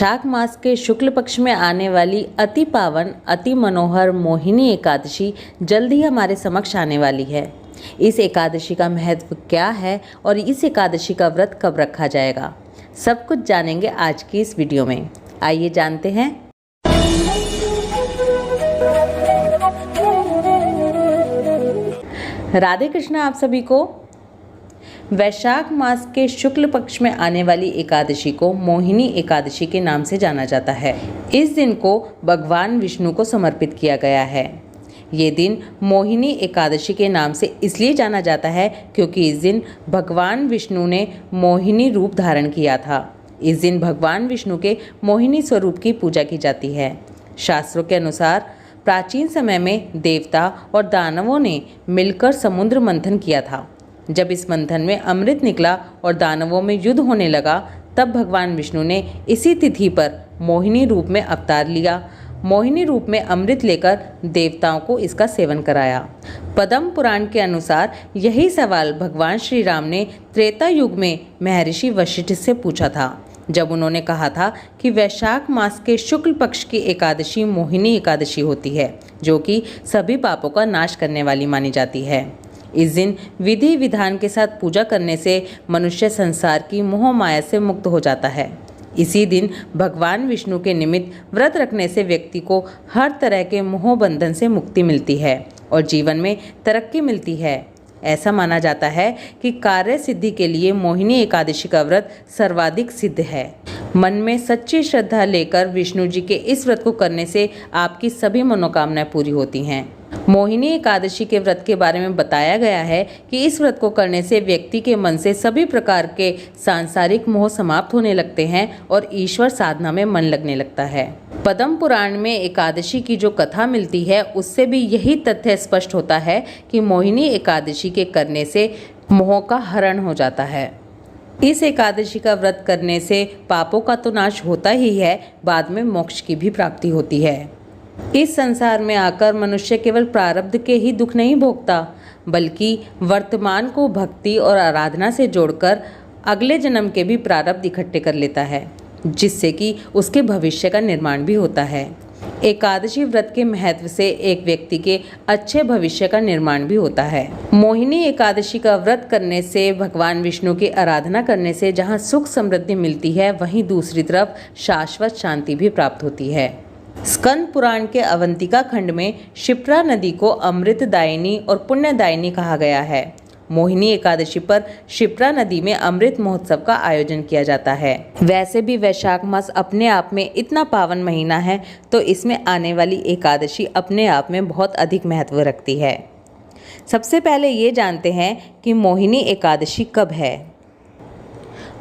वैशाख मास के शुक्ल पक्ष में आने वाली अति पावन अति मनोहर मोहिनी एकादशी जल्द ही हमारे समक्ष आने वाली है। इस एकादशी का महत्व क्या है और इस एकादशी का व्रत कब रखा जाएगा, सब कुछ जानेंगे आज की इस वीडियो में। आइए जानते हैं। राधे कृष्ण आप सभी को। वैशाख मास के शुक्ल पक्ष में आने वाली एकादशी को मोहिनी एकादशी के नाम से जाना जाता है। इस दिन को भगवान विष्णु को समर्पित किया गया है। ये दिन मोहिनी एकादशी के नाम से इसलिए जाना जाता है क्योंकि इस दिन भगवान विष्णु ने मोहिनी रूप धारण किया था। इस दिन भगवान विष्णु के मोहिनी स्वरूप की पूजा की जाती है। शास्त्रों के अनुसार प्राचीन समय में देवता और दानवों ने मिलकर समुद्र मंथन किया था। जब इस मंथन में अमृत निकला और दानवों में युद्ध होने लगा, तब भगवान विष्णु ने इसी तिथि पर मोहिनी रूप में अवतार लिया। मोहिनी रूप में अमृत लेकर देवताओं को इसका सेवन कराया। पद्म पुराण के अनुसार यही सवाल भगवान श्री राम ने त्रेता युग में महर्षि वशिष्ठ से पूछा था, जब उन्होंने कहा था कि वैशाख मास के शुक्ल पक्ष की एकादशी मोहिनी एकादशी होती है, जो कि सभी पापों का नाश करने वाली मानी जाती है। इस दिन विधि विधान के साथ पूजा करने से मनुष्य संसार की मोह माया से मुक्त हो जाता है। इसी दिन भगवान विष्णु के निमित्त व्रत रखने से व्यक्ति को हर तरह के मोह बंधन से मुक्ति मिलती है और जीवन में तरक्की मिलती है। ऐसा माना जाता है कि कार्य सिद्धि के लिए मोहिनी एकादशी का व्रत सर्वाधिक सिद्ध है। मन में सच्ची श्रद्धा लेकर विष्णु जी के इस व्रत को करने से आपकी सभी मनोकामनाएं पूरी होती हैं। मोहिनी एकादशी के व्रत के बारे में बताया गया है कि इस व्रत को करने से व्यक्ति के मन से सभी प्रकार के सांसारिक मोह समाप्त होने लगते हैं और ईश्वर साधना में मन लगने लगता है। पद्म पुराण में एकादशी की जो कथा मिलती है, उससे भी यही तथ्य स्पष्ट होता है कि मोहिनी एकादशी के करने से मोह का हरण हो जाता है। इस एकादशी का व्रत करने से पापों का तो नाश होता ही है, बाद में मोक्ष की भी प्राप्ति होती है। इस संसार में आकर मनुष्य केवल प्रारब्ध के ही दुख नहीं भोगता, बल्कि वर्तमान को भक्ति और आराधना से जोड़कर अगले जन्म के भी प्रारब्ध इकट्ठे कर लेता है, जिससे कि उसके भविष्य का निर्माण भी होता है। एकादशी व्रत के महत्व से एक व्यक्ति के अच्छे भविष्य का निर्माण भी होता है। मोहिनी एकादशी का व्रत करने से, भगवान विष्णु की आराधना करने से जहाँ सुख समृद्धि मिलती है, वहीं दूसरी तरफ शाश्वत शांति भी प्राप्त होती है। स्कंद पुराण के अवंतिका खंड में क्षिप्रा नदी को अमृतदायिनी और पुण्यदायिनी कहा गया है। मोहिनी एकादशी पर क्षिप्रा नदी में अमृत महोत्सव का आयोजन किया जाता है। वैसे भी वैशाख मास अपने आप में इतना पावन महीना है, तो इसमें आने वाली एकादशी अपने आप में बहुत अधिक महत्व रखती है। सबसे पहले ये जानते हैं कि मोहिनी एकादशी कब है।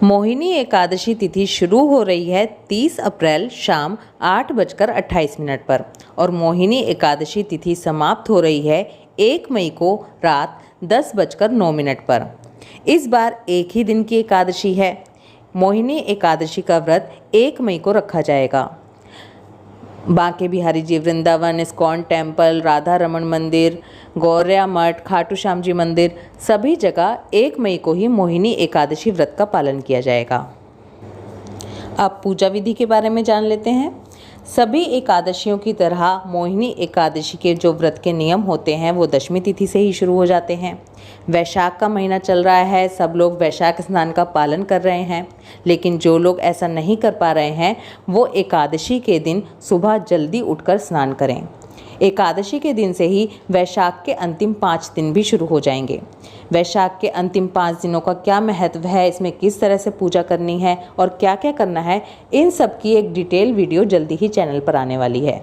मोहिनी एकादशी तिथि शुरू हो रही है 30 अप्रैल शाम 8:28 पर और मोहिनी एकादशी तिथि समाप्त हो रही है 1 मई को रात 10:09 पर। इस बार एक ही दिन की एकादशी है। मोहिनी एकादशी का व्रत 1 मई को रखा जाएगा। बांके बिहारी जी वृंदावन, इस्कॉन टेम्पल, राधा रमन मंदिर, गौरिया मठ, खाटू श्याम जी मंदिर, सभी जगह 1 मई को ही मोहिनी एकादशी व्रत का पालन किया जाएगा। अब पूजा विधि के बारे में जान लेते हैं। सभी एकादशियों की तरह मोहिनी एकादशी के जो व्रत के नियम होते हैं, वो दशमी तिथि से ही शुरू हो जाते हैं। वैशाख का महीना चल रहा है, सब लोग वैशाख स्नान का पालन कर रहे हैं, लेकिन जो लोग ऐसा नहीं कर पा रहे हैं, वो एकादशी के दिन सुबह जल्दी उठकर स्नान करें। एकादशी के दिन से ही वैशाख के अंतिम 5 दिन भी शुरू हो जाएंगे। वैशाख के अंतिम 5 दिनों का क्या महत्व है, इसमें किस तरह से पूजा करनी है और क्या क्या करना है, इन सब की एक डिटेल वीडियो जल्दी ही चैनल पर आने वाली है।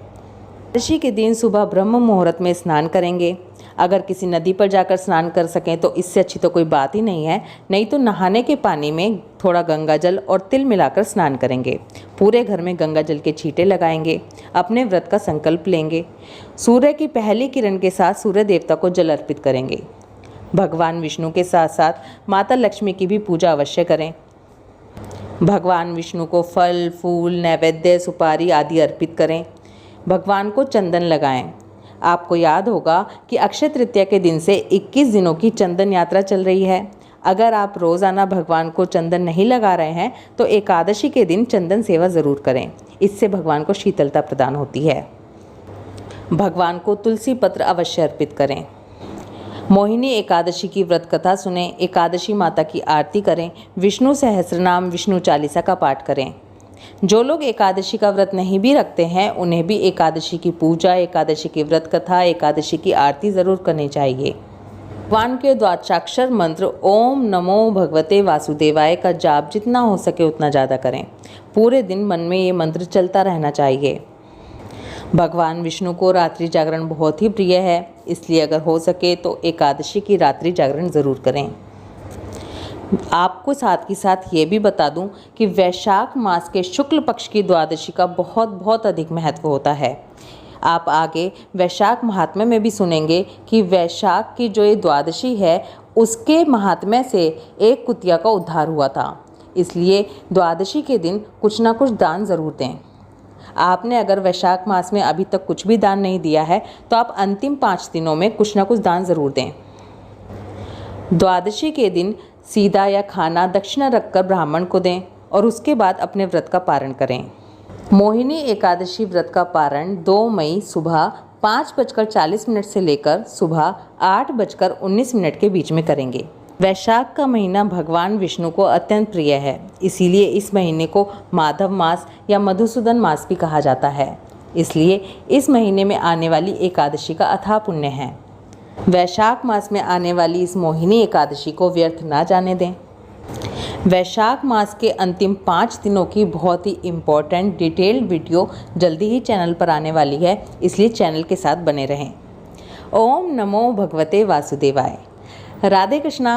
एकादशी के दिन सुबह ब्रह्म मुहूर्त में स्नान करेंगे। अगर किसी नदी पर जाकर स्नान कर सकें तो इससे अच्छी तो कोई बात ही नहीं है, नहीं तो नहाने के पानी में थोड़ा गंगा जल और तिल मिलाकर स्नान करेंगे। पूरे घर में गंगा जल के छींटे लगाएंगे। अपने व्रत का संकल्प लेंगे। सूर्य की पहली किरण के साथ सूर्य देवता को जल अर्पित करेंगे। भगवान विष्णु के साथ साथ माता लक्ष्मी की भी पूजा अवश्य करें। भगवान विष्णु को फल, फूल, नैवेद्य, सुपारी आदि अर्पित करें। भगवान को चंदन लगाएं। आपको याद होगा कि अक्षय तृतीया के दिन से 21 दिनों की चंदन यात्रा चल रही है। अगर आप रोज़ाना भगवान को चंदन नहीं लगा रहे हैं तो एकादशी के दिन चंदन सेवा ज़रूर करें। इससे भगवान को शीतलता प्रदान होती है। भगवान को तुलसी पत्र अवश्य अर्पित करें। मोहिनी एकादशी की व्रत कथा सुने, एकादशी माता की आरती करें, विष्णु सहस्रनाम विष्णु चालीसा का पाठ करें। जो लोग एकादशी का व्रत नहीं भी रखते हैं उन्हें भी एकादशी की पूजा, एकादशी की व्रत कथा, एकादशी की आरती ज़रूर करनी चाहिए। भगवान के द्वादशाक्षर मंत्र ओम नमो भगवते वासुदेवाय का जाप जितना हो सके उतना ज़्यादा करें। पूरे दिन मन में ये मंत्र चलता रहना चाहिए। भगवान विष्णु को रात्रि जागरण बहुत ही प्रिय है, इसलिए अगर हो सके तो एकादशी की रात्रि जागरण ज़रूर करें। आपको साथ ही साथ ये भी बता दूं कि वैशाख मास के शुक्ल पक्ष की द्वादशी का बहुत अधिक महत्व होता है। आप आगे वैशाख महात्म्य में भी सुनेंगे कि वैशाख की जो ये द्वादशी है उसके महात्म्य से एक कुतिया का उद्धार हुआ था। इसलिए द्वादशी के दिन कुछ ना कुछ दान ज़रूर दें। आपने अगर वैशाख मास में अभी तक कुछ भी दान नहीं दिया है तो आप अंतिम 5 दिनों में कुछ ना कुछ दान ज़रूर दें। द्वादशी के दिन सीधा या खाना दक्षिणा रखकर ब्राह्मण को दें और उसके बाद अपने व्रत का पारण करें। मोहिनी एकादशी व्रत का पारण 2 मई सुबह 5:40 से लेकर सुबह 8:19 के बीच में करेंगे। वैशाख का महीना भगवान विष्णु को अत्यंत प्रिय है, इसीलिए इस महीने को माधव मास या मधुसूदन मास भी कहा जाता है। इसलिए इस महीने में आने वाली एकादशी का अथाह पुण्य है। वैशाख मास में आने वाली इस मोहिनी एकादशी को व्यर्थ ना जाने दें। वैशाख मास के अंतिम 5 दिनों की बहुत ही इम्पोर्टेंट डिटेल्ड वीडियो जल्दी ही चैनल पर आने वाली है, इसलिए चैनल के साथ बने रहें। ओम नमो भगवते वासुदेवाय। राधे कृष्णा।